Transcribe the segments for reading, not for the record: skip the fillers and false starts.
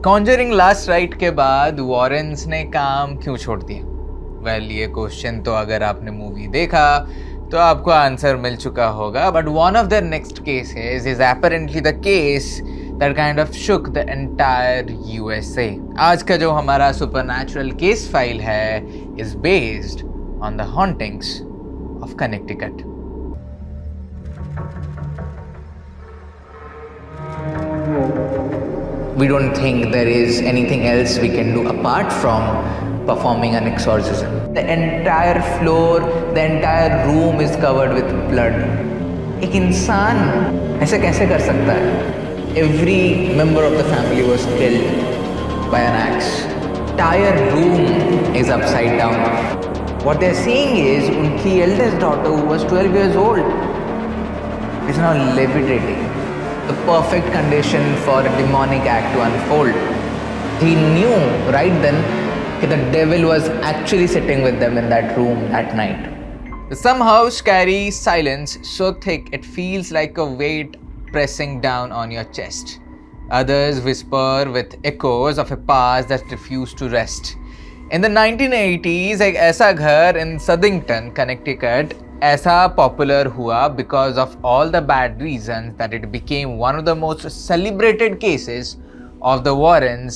Conjuring last right के बाद Warren's ने काम क्यों छोड़ दिया? वेल, ये क्वेश्चन तो अगर आपने मूवी देखा तो आपको आंसर मिल चुका होगा, but one of their next cases is apparently the case that kind of shook the entire USA. आज का जो हमारा सुपरनैचुरल केस फाइल है is based on the hauntings of Connecticut. We don't think there is anything else we can do apart from performing an exorcism. The entire floor, the entire room is covered with blood. एक इंसान ऐसे कैसे कर सकता है? Every member of the family was killed by an axe. Entire room is upside down. What they're seeing is उनकी eldest daughter who was 12 years old is now levitating. The perfect condition for a demonic act to unfold. He knew right then that the devil was actually sitting with them in that room that night. The somehow scary silence so thick it feels like a weight pressing down on your chest. Others whisper with echoes of a past that refused to rest. In the 1980s, एक ऐसा घर in Southington, Connecticut ऐसा popular हुआ because of all the bad reasons that it became one of the most celebrated cases of the Warrens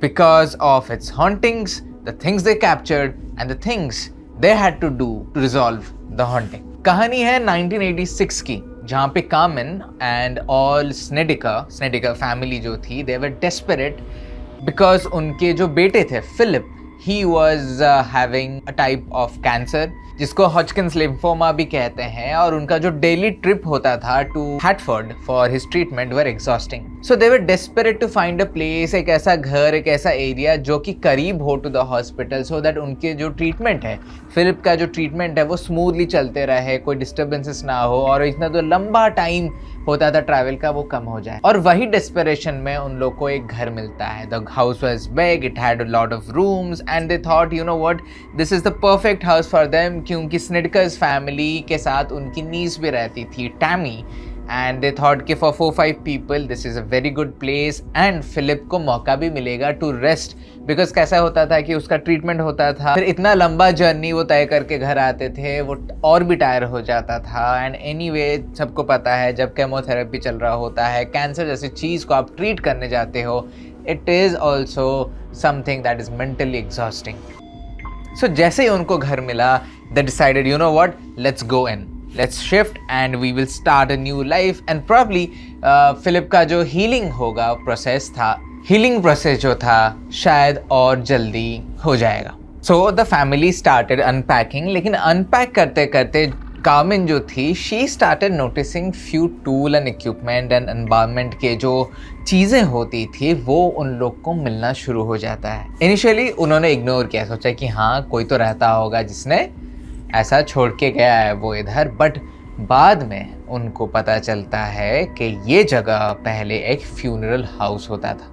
because of its hauntings, the things they captured and the things they had to do to resolve the haunting. कहानी है 1986 की, जहाँ पे Carmen and all Snedeker family जो थी, they were desperate because उनके जो बेटे थे Philip, he was having a type of cancer जिसको हॉजकिंस लिम्फोमा भी कहते हैं, और उनका जो डेली ट्रिप होता था to Hartford for his treatment were exhausting. So they were desperate to find a place, एक ऐसा घर, एक ऐसा एरिया जो कि करीब हो to the hospital, so that उनके जो ट्रीटमेंट है, फिलिप का जो ट्रीटमेंट है, वो स्मूथली चलते रहे, कोई डिस्टर्बेंसेस ना हो, और इतना जो लंबा टाइम होता था ट्रैवल का वो कम हो जाए। और वही डेस्परेशन में उन लोग को एक घर मिलता है। The house was big, it had a lot of rooms and they thought you know what, this is the perfect house for them, क्योंकि स्नेडकर्स फैमिली के साथ उनकी नीस भी रहती थी, टैमी, एंड दे थॉट कि for 4-5 people this is a very good place and Philip को मौका भी मिलेगा टू रेस्ट, बिकॉज कैसा होता था कि उसका ट्रीटमेंट होता था, फिर इतना लंबा जर्नी वो तय करके घर आते थे, वो और भी टायर हो जाता था। एंड एनीवे, सबको पता है जब केमोथेरेपी चल रहा होता है, कैंसर जैसी चीज़ को आप ट्रीट करने जाते हो, it is also something that is mentally exhausting. So जैसे ही उनको घर मिला, they decided, you know what, let's go in, let's shift and we will start a new life and probably Philip का जो हीलिंग होगा प्रोसेस था, healing process जो था शायद और जल्दी हो जाएगा। So the family started unpacking, लेकिन अनपैक करते करते कार्मेन जो थी, she started noticing few tool and equipment and environment के जो चीज़ें होती थी वो उन लोग को मिलना शुरू हो जाता है। इनिशियली उन्होंने इग्नोर किया, सोचा कि हाँ कोई तो रहता होगा जिसने ऐसा छोड़ के गया है वो इधर, बट बाद में उनको पता चलता है कि ये जगह पहले एक फ्यूनरल हाउस होता था,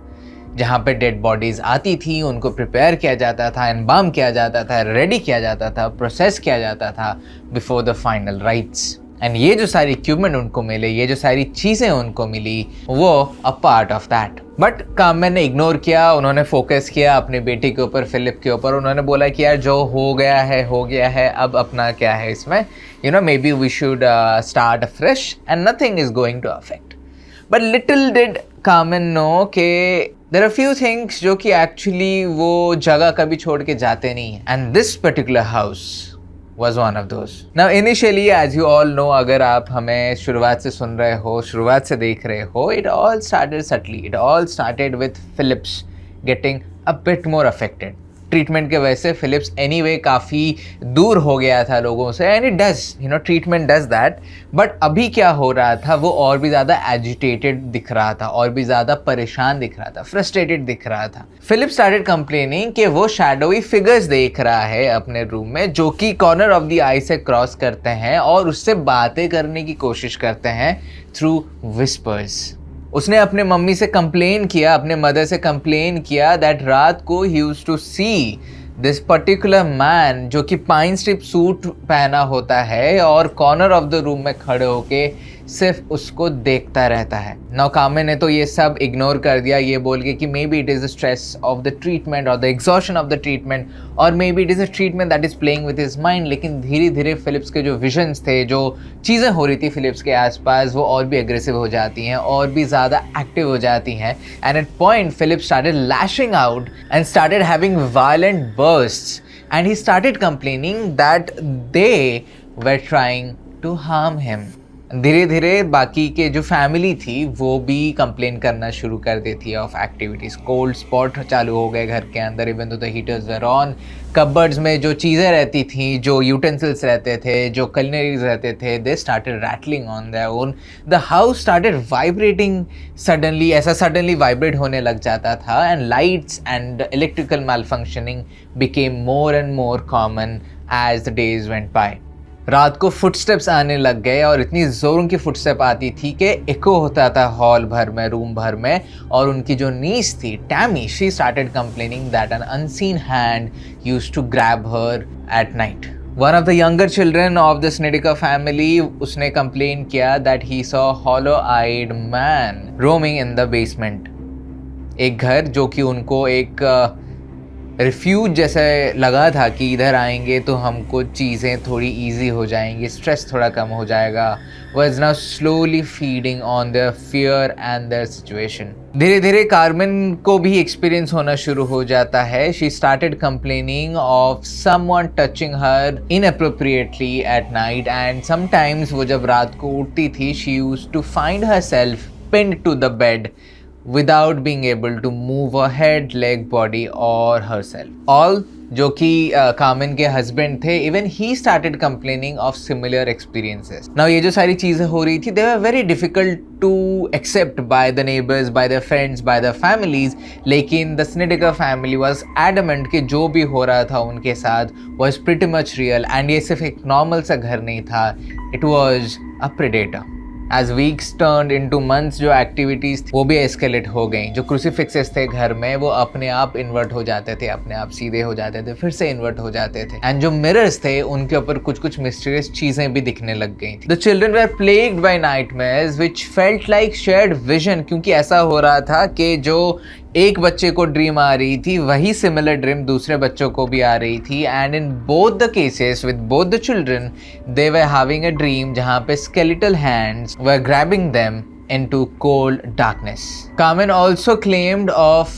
जहाँ पे डेड बॉडीज़ आती थी, उनको प्रिपेयर किया जाता था, एम्बाम किया जाता था, रेडी किया जाता था, प्रोसेस किया जाता था before the final rights. And ये जो सारी इक्विपमेंट उनको मिले, ये जो सारी चीज़ें उनको मिली, वो a part of that. But Carmen ने इग्नोर किया, उन्होंने फोकस किया अपने बेटे के ऊपर, फिलिप के ऊपर। उन्होंने बोला कि यार जो हो गया है, अब अपना क्या है इसमें, you know, maybe we should start fresh and nothing is going to affect. But little did Carmen know कि देयर आर फ्यू थिंग्स जो कि एक्चुअली वो जगह कभी छोड़ के जाते नहीं हैं, and this particular house was one of those. Now initially, as you all know, अगर आप हमें शुरुआत से सुन रहे हो, शुरुआत से देख रहे हो, it all started subtly. It all started with Phillips getting a bit more affected. Treatment के वजह से फिलिप्स एनीवे काफ़ी दूर हो गया था लोगों से, and it does, you know, treatment does that. But अभी क्या हो रहा था, वो और भी ज़्यादा एजिटेटेड दिख रहा था, और भी ज़्यादा परेशान दिख रहा था, फ्रस्ट्रेटेड दिख रहा था। फिलिप स्टार्टेड कंप्लेनिंग कि वो शैडोई फिगर्स देख रहा है अपने रूम में, जो कि कॉर्नर ऑफ द आई से क्रॉस करते हैं और उससे बातें करने की कोशिश करते हैं थ्रू विस्पर्स। उसने अपने मम्मी से कंप्लेन किया, अपने मदर से कंप्लेन किया दैट रात को ही used to see this particular man जो कि पाइन स्ट्रिप सूट पहना होता है और कॉर्नर ऑफ द रूम में खड़े होके सिर्फ उसको देखता रहता है। नाउ कामिन ने तो ये सब इग्नोर कर दिया, ये बोल के कि maybe it is the stress of the treatment और the exhaustion of the treatment, और maybe it is a treatment that is playing with his mind. लेकिन धीरे धीरे फिलिप्स के जो विजन्स थे, जो चीज़ें हो रही थी फिलिप्स के आसपास, वो और भी एग्रेसिव हो जाती हैं और भी ज़्यादा एक्टिव हो जाती हैं। And at point Philips started lashing out and started having violent bursts and he started complaining that they were trying to harm him. धीरे धीरे बाकी के जो फैमिली थी वो भी कंप्लेन करना शुरू कर देती है ऑफ एक्टिविटीज़। कोल्ड स्पॉट चालू हो गए घर के अंदर, even though the heaters were on. Cupboards में जो चीज़ें रहती थी, जो यूटेंसिल्स रहते थे, जो कलिनरीज रहते थे, they started rattling on their own. The house started vibrating suddenly, ऐसा सडनली वाइब्रेट होने लग जाता था। And lights and electrical malfunctioning became more and more common as the days went by. रात को फुटस्टेप्स आने लग गए और इतनी ज़ोरों की फुटस्टेप आती थी कि इको होता था हॉल भर में, रूम भर में। और उनकी जो नीस थी Tammy, she started complaining that an unseen hand used to grab her at night. One of the younger children of the Snedeker family, उसने कंप्लेन किया that he saw hollow eyed man roaming in the basement. एक घर जो कि उनको एक refuse जैसे लगा था कि इधर आएंगे तो हमको चीज़ें थोड़ी इजी हो जाएंगी, स्ट्रेस थोड़ा कम हो जाएगा, was now slowly feeding on their fear and their situation. धीरे धीरे कार्मेन को भी एक्सपीरियंस होना शुरू हो जाता है। She started complaining of someone touching her inappropriately at night and sometimes वो जब रात को उठती थी she used to find herself pinned to the bed without being able to move her head, leg, body or herself. All जो कि Carmen के husband थे, even he started complaining of similar experiences. Now ये जो सारी चीज़ें हो रही थी, they were very difficult to accept by the neighbors, by their friends, by their families. लेकिन the Snedeker family was adamant कि जो भी हो रहा था उनके साथ was pretty much real and ये सिर्फ एक नॉर्मल सा घर नहीं था, it was a predator. As weeks turned into months, जो एक्टिविटीज़ थी वो भी एस्केलेट हो गई। जो क्रूसीफिक्सेस थे घर में वो अपने आप इन्वर्ट हो जाते थे, अपने आप सीधे हो जाते थे, फिर से इन्वर्ट हो जाते थे। एंड जो मिरर्स थे उनके ऊपर कुछ कुछ मिस्टीरियस चीज़ें भी दिखने लग गई थी। The children were plagued by nightmares which felt like shared vision, क्योंकि ऐसा हो रहा था कि जो एक बच्चे को ड्रीम आ रही थी वही सिमिलर ड्रीम दूसरे बच्चों को भी आ रही थी। And in both the cases with both the children they were having a dream जहाँ पे skeletal hands were grabbing them into cold darkness. Carmen also claimed of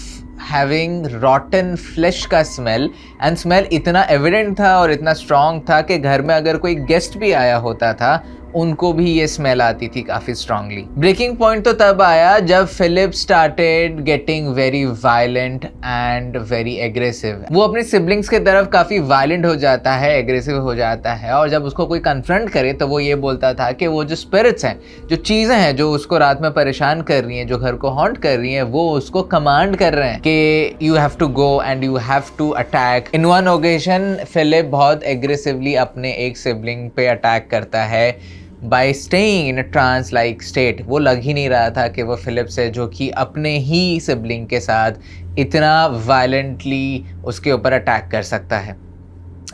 having rotten flesh का smell and smell इतना evident था और इतना strong था कि घर में अगर कोई गेस्ट भी आया होता था उनको भी ये स्मेल आती थी काफ़ी स्ट्रांगली। ब्रेकिंग पॉइंट तो तब आया जब Philip started getting very violent and very aggressive. वो अपने सिबलिंग्स के तरफ काफ़ी वायलेंट हो जाता है, एग्रेसिव हो जाता है, और जब उसको कोई कन्फ्रंट करे तो वो ये बोलता था कि वो जो स्पिरिट्स हैं, जो चीज़ें हैं जो उसको रात में परेशान कर रही हैं, जो घर को हॉन्ट कर रही हैं, वो उसको कमांड कर रहे हैं कि you have to go and you have to attack. In one occasion Philip बहुत एग्रेसिवली अपने एक सिबलिंग पे अटैक करता है by staying in a trance like state। वो लग ही नहीं रहा था कि वो फिलिप्स है जो कि अपने ही सिबलिंग के साथ इतना वायलेंटली उसके ऊपर अटैक कर सकता है।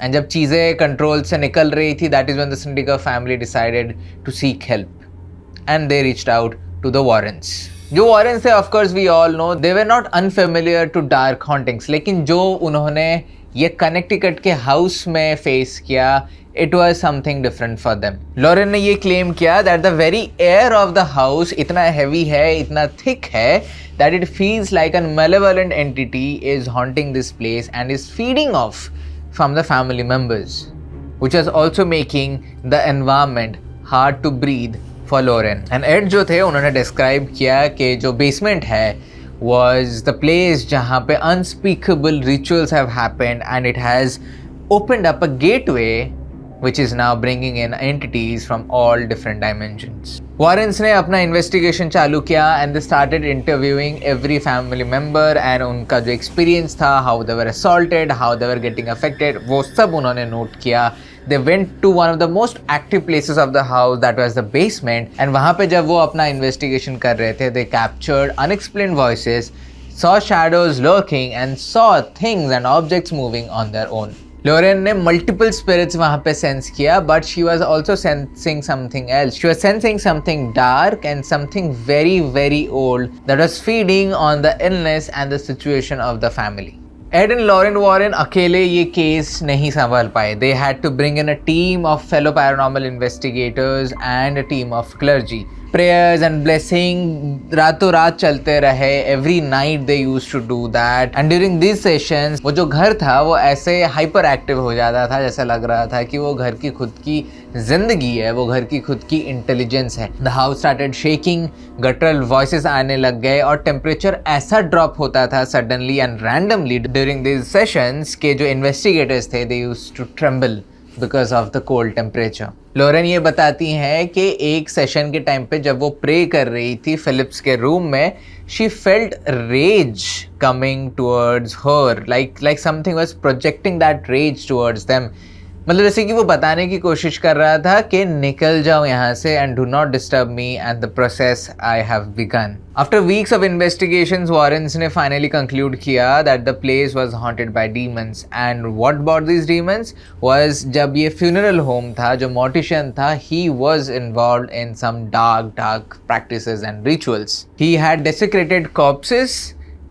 एंड जब चीज़ें कंट्रोल से निकल रही थी, that is when the Snedeker family decided to seek help and they reached out to the Warrens। जो वॉरेंस थे, of course we all know, they were not unfamiliar to dark hauntings, लेकिन जो उन्होंने ये कनेक्टिकट के house में face किया, it was something different for them. Lorraine ने ये क्लेम किया that the very air of the house इतना हैवी है, इतना थिक है, that it feels like an malevolent entity is haunting this place and is feeding off from the family members, which was also making the environment hard to breathe for Lauren. And Ed जो थे उन्होंने describe किया कि जो basement है was the place जहाँ पे unspeakable rituals have happened and it has opened up a gateway which is now bringing in entities from all different dimensions. Warrens ने अपना इन्वेस्टिगेशन चालू किया and they started interviewing every family member and उनका जो experience था, how they were assaulted, how they were getting affected, वो सब उन्होंने नोट किया। They went to one of the most active places of the house, that was the basement, and वहाँ पे जब वो अपना इन्वेस्टिगेशन कर रहे थे, they captured unexplained voices, saw shadows lurking and saw things and objects moving on their own. लोरेन ने multiple spirits वहां पे सेंस किया, but she was also sensing something else. She was sensing something dark and something very very old that was feeding on the illness and the situation of the family. Ed and Lorraine Warren अकेले ये case नहीं संभाल पाए. They had to bring in a team of fellow paranormal investigators and a team of clergy. Prayers and blessing रातों रात चलते रहे. Every night they used to do that. And during these sessions वो जो घर था वो ऐसे हाइपर एक्टिव हो जाता था, जैसा लग रहा था कि वो घर की खुद की जिंदगी है, वो घर की खुद की इंटेलिजेंस है. The house started shaking, guttural voices आने लग गए और टेम्परेचर ऐसा ड्रॉप होता था suddenly and randomly during these sessions के जो इन्वेस्टिगेटर्स थे they used to tremble because of the cold temperature. Lorraine ये बताती हैं कि एक सेशन के टाइम पे जब वो प्रे कर रही थी फिलिप्स के रूम में, she felt rage coming towards her, like something was projecting that rage towards them. मतलब जैसे कि वो बताने की कोशिश कर रहा था कि निकल जाओ यहाँ से and do not disturb me and the process I have begun. After weeks of investigations Warrens ने फाइनली कंक्लूड किया that the place was haunted by demons. And what about these demons was, जब ये funeral home था, जो mortician था, he was involved in some dark practices and rituals. He had desecrated corpses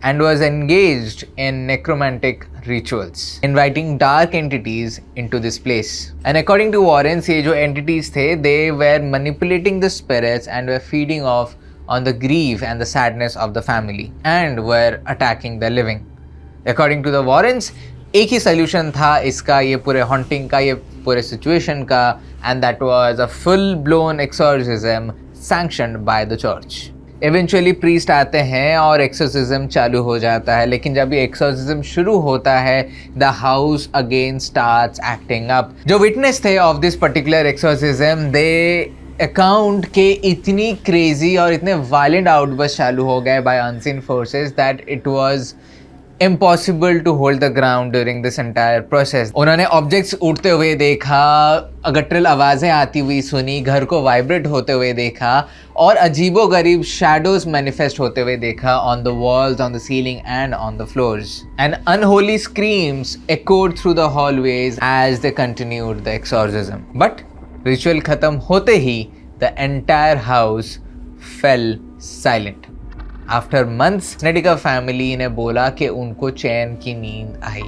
and was engaged in necromantic rituals, inviting dark entities into this place. And according to Warren, ये जो entities थे, they were manipulating the spirits and were feeding off on the grief and the sadness of the family and were attacking the living. According to the Warrens, एक ही solution था इसका, ये पूरे haunting का, ये पूरे situation का, and that was a full-blown exorcism sanctioned by the church. Eventually priest आते हैं और एक्सोर्सिज्म चालू हो जाता है. लेकिन जब ये एक्सोर्सिज्म शुरू होता है, the house again starts acting up. जो विटनेस थे of this particular exorcism, they account के इतनी क्रेजी और इतने वायलेंट आउटबर्स्ट चालू हो गए by unseen forces that it was impossible to hold the ground during this entire process. उन्होंने ऑब्जेक्ट्स उड़ते हुए देखा, गटरल आवाज़ें आती हुई सुनी, घर को वाइब्रेट होते हुए देखा और अजीबो गरीब शैडोज मैनिफेस्ट होते हुए देखा on the walls, on the ceiling and on the floors. And unholy screams echoed through the hallways as they continued the exorcism. But ritual खत्म होते ही the entire house fell silent. After months Snedeker family ने बोला कि उनको चैन की नींद आई.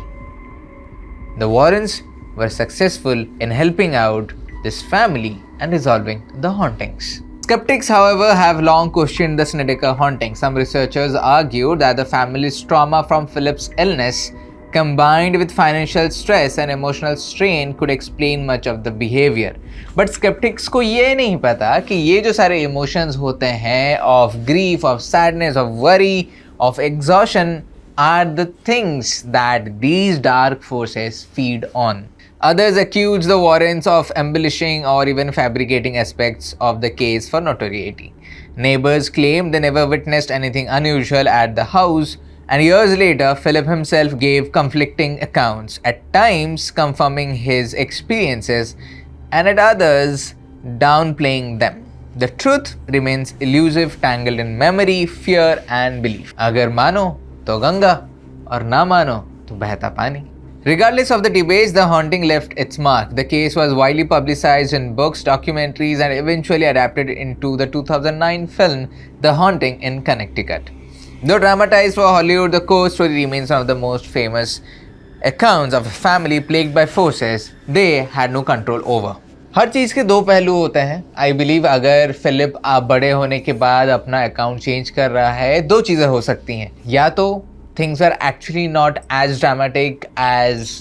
The Warrens were successful in helping out this family and resolving the hauntings. Skeptics, however, have long questioned the Snedeker haunting. Some researchers argue that the family's trauma from Philip's illness, combined with financial stress and emotional strain, could explain much of the behavior. But skeptics को ये नहीं पता कि ये जो सारे emotions होते हैं of grief, of sadness, of worry, of exhaustion are the things that these dark forces feed on. Others accuse the Warrens of embellishing or even fabricating aspects of the case for notoriety. Neighbors claim they never witnessed anything unusual at the house, and years later, Philip himself gave conflicting accounts, at times confirming his experiences and at others downplaying them. The truth remains elusive, tangled in memory, fear and belief. अगर मानो तो गंगा और ना मानो तो बहता पानी. Regardless of the debates, the haunting left its mark. The case was widely publicized in books, documentaries, and eventually adapted into the 2009 film The Haunting in Connecticut. Though dramatized for Hollywood, the core story remains one of the most famous accounts of a family plagued by forces they had no control over. हर चीज़ के दो पहलू होते हैं. I believe अगर Philip आप बड़े होने के बाद अपना अकाउंट चेंज कर रहा है, दो चीज़ें हो सकती हैं. या तो things were actually not as dramatic as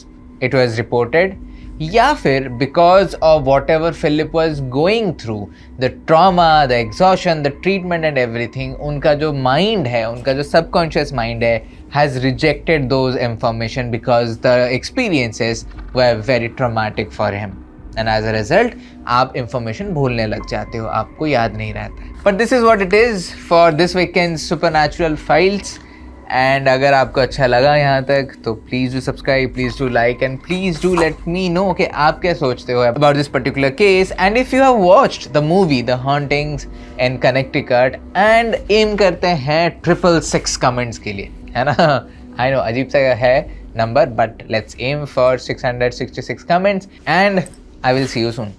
it was reported, या फिर because of whatever Philip was going through, the trauma, the exhaustion, the treatment and everything, उनका जो mind है, उनका जो subconscious mind है, has rejected those information because the experiences were very traumatic for him. And as a result, आप information भूलने लग जाते हो, आपको याद नहीं रहता है. But this is what it is for this weekend's Supernatural Files. And अगर आपको अच्छा लगा यहाँ तक तो please do subscribe, please do like and please do let me know कि आप क्या सोचते हो about this particular case. And if you have watched the movie the hauntings in Connecticut and एम करते हैं 666 कमेंट्स के लिए, है ना. आई नो अजीब सा है number, but let's aim for 666 comments, and I will see you soon.